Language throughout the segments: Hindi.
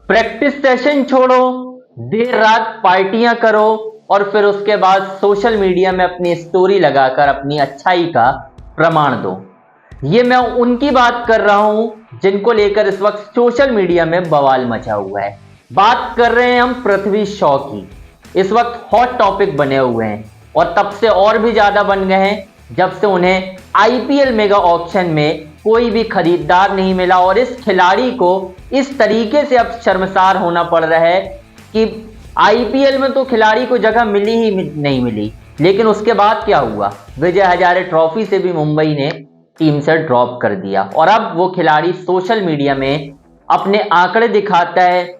प्रैक्टिस सेशन छोड़ो, देर रात पार्टियां करो और फिर उसके बाद सोशल मीडिया में अपनी स्टोरी लगाकर अपनी अच्छाई का प्रमाण दो। ये मैं उनकी बात कर रहा हूं जिनको लेकर इस वक्त सोशल मीडिया में बवाल मचा हुआ है। बात कर रहे हैं हम पृथ्वी शॉ की। इस वक्त हॉट टॉपिक बने हुए हैं और तब से और भी ज्यादा बन गए हैं जब से उन्हें आईपीएल मेगा ऑक्शन में कोई भी खरीदार नहीं मिला और इस खिलाड़ी को इस तरीके से अब शर्मसार होना पड़ रहा है कि आईपीएल में तो खिलाड़ी को जगह मिली ही नहीं मिली। लेकिन उसके बाद क्या हुआ, विजय हजारे ट्रॉफी से भी मुंबई ने टीम से ड्रॉप कर दिया और अब वो खिलाड़ी सोशल मीडिया में अपने आंकड़े दिखाता है,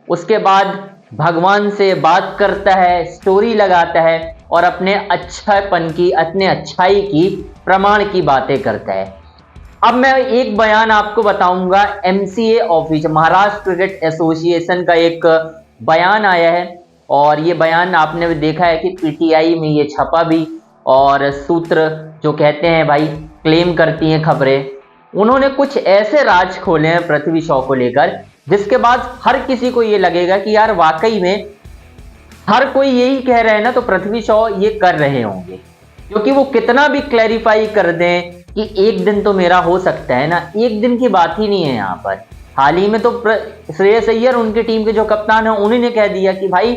उसके बाद भगवान से बात करता है, स्टोरी लगाता है और अपने अच्छापन की, अपने अच्छाई की प्रमाण की बातें करता है। अब मैं एक बयान आपको बताऊंगा, MCA official Maharashtra cricket association का एक बयान आया है और ये बयान आपने देखा है कि पीटीआई में ये छपा भी और सूत्र जो कहते हैं भाई क्लेम करती हैं खबरें, उन्होंने कुछ ऐसे राज खोले हैं पृथ्वी शॉ को लेकर जिसके बाद हर किसी को ये लगेगा कि यार वाकई में हर कोई यही कह रहे हैं ना तो पृथ्वी शॉ ये कर रहे होंगे, क्योंकि वो कितना भी क्लैरिफाई कर दें कि एक दिन तो मेरा हो सकता है ना, एक दिन की बात ही नहीं है यहाँ पर। हाल ही में तो श्रेयस अय्यर उनकी टीम के जो कप्तान है उन्होंने कह दिया कि भाई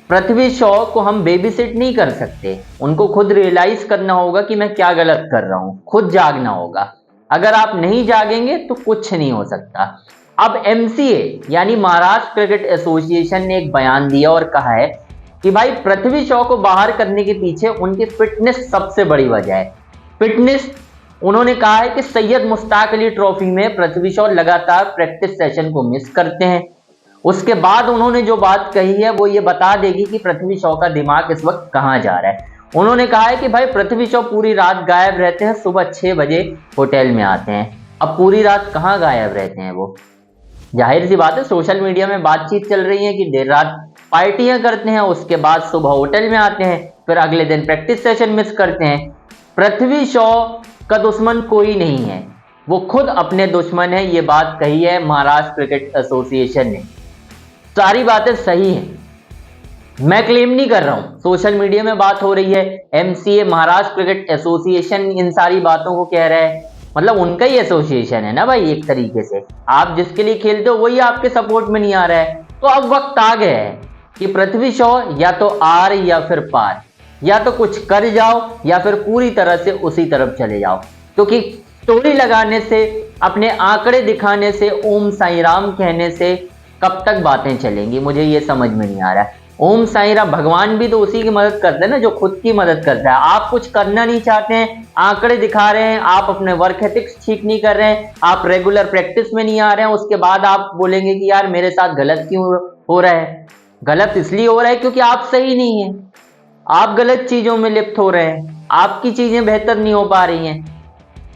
पृथ्वी शॉ को हम बेबी सिट नहीं कर सकते, उनको खुद रियलाइज करना होगा कि मैं क्या गलत कर रहा हूं, खुद जागना होगा। अगर आप नहीं जागेंगे तो कुछ नहीं हो सकता। अब एमसीए यानी महाराष्ट्र क्रिकेट एसोसिएशन ने एक बयान दिया और कहा है कि भाई पृथ्वी शॉ को बाहर करने के पीछे उनकी फिटनेस सबसे बड़ी वजह है। फिटनेस, उन्होंने कहा है कि सैयद मुश्ताक अली ट्रॉफी में पृथ्वी शॉ लगातार प्रैक्टिस सेशन को मिस करते हैं। उसके बाद उन्होंने जो बात कही है वो ये बता देगी कि पृथ्वी शॉ का दिमाग इस वक्त कहां जा रहा है। उन्होंने कहा है कि भाई पृथ्वी शॉ पूरी रात गायब रहते हैं, सुबह 6 बजे होटल में आते हैं। अब पूरी रात कहां गायब रहते हैं वो? जाहिर सी बात है, सोशल मीडिया में बातचीत चल रही है कि देर रात पार्टियां करते हैं, उसके बाद सुबह होटल में आते हैं, फिर अगले दिन प्रैक्टिस सेशन मिस करते हैं। पृथ्वी शॉ का दुश्मन कोई नहीं है, वो खुद अपने दुश्मन है, ये बात कही है महाराष्ट्र क्रिकेट एसोसिएशन ने। सारी बातें सही हैं, मैं क्लेम नहीं कर रहा हूं, सोशल मीडिया में बात हो रही है, MCA Maharashtra cricket association in सारी बातों को कह रहा है, मतलब उनका ही एसोसिएशन है ना भाई। एक तरीके से आप जिसके लिए खेलते हो वही आपके सपोर्ट में नहीं आ रहा है। तो अब वक्त आ गया है कि पृथ्वी शॉ या तो आर या फिर पार, या तो कुछ कर जाओ या फिर पूरी तरह से उसी तरफ चले जाओ, क्योंकि स्टोरी लगाने से, अपने आंकड़े दिखाने से, ओम साई राम कहने से कब तक बातें चलेंगी, मुझे ये समझ में नहीं आ रहा है। ओम साई राम, भगवान भी तो उसी की मदद करते हैं ना जो खुद की मदद करता है। आप कुछ करना नहीं चाहते हैं, आंकड़े दिखा रहे हैं, आप अपने वर्क एथिक्स ठीक नहीं कर रहे हैं, आप रेगुलर प्रैक्टिस में नहीं आ रहे हैं, उसके बाद आप बोलेंगे कि यार मेरे साथ गलत क्यों हो रहा है। गलत इसलिए हो रहा है क्योंकि आप सही नहीं है, आप गलत चीजों में लिप्त हो रहे हैं, आपकी चीजें बेहतर नहीं हो पा रही हैं।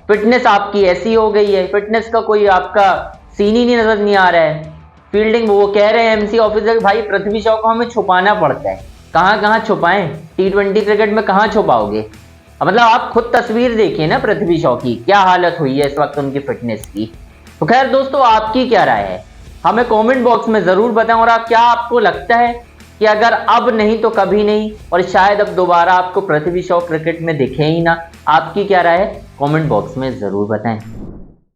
फिटनेस आपकी ऐसी हो गई है, फिटनेस का कोई आपका सीन ही नहीं नजर नहीं आ रहा है। फील्डिंग, वो कह रहे हैं एमसी ऑफिसर भाई पृथ्वी शॉ को हमें छुपाना पड़ता है। कहां कहां छुपाएं, टी20 क्रिकेट में कहां छुपाओगे? मतलब आप खुद तस्वीर देखिए ना पृथ्वी शॉ की, क्या हालत हुई है इस वक्त उनकी फिटनेस की। तो खैर दोस्तों, आपकी क्या राय है हमें कमेंट बॉक्स में जरूर बताएं, और क्या आपको लगता है कि अगर अब नहीं तो कभी नहीं, और शायद अब दोबारा आपको पृथ्वी शॉ क्रिकेट में दिखे ही ना? आपकी क्या राय है कमेंट बॉक्स में जरूर बताएं।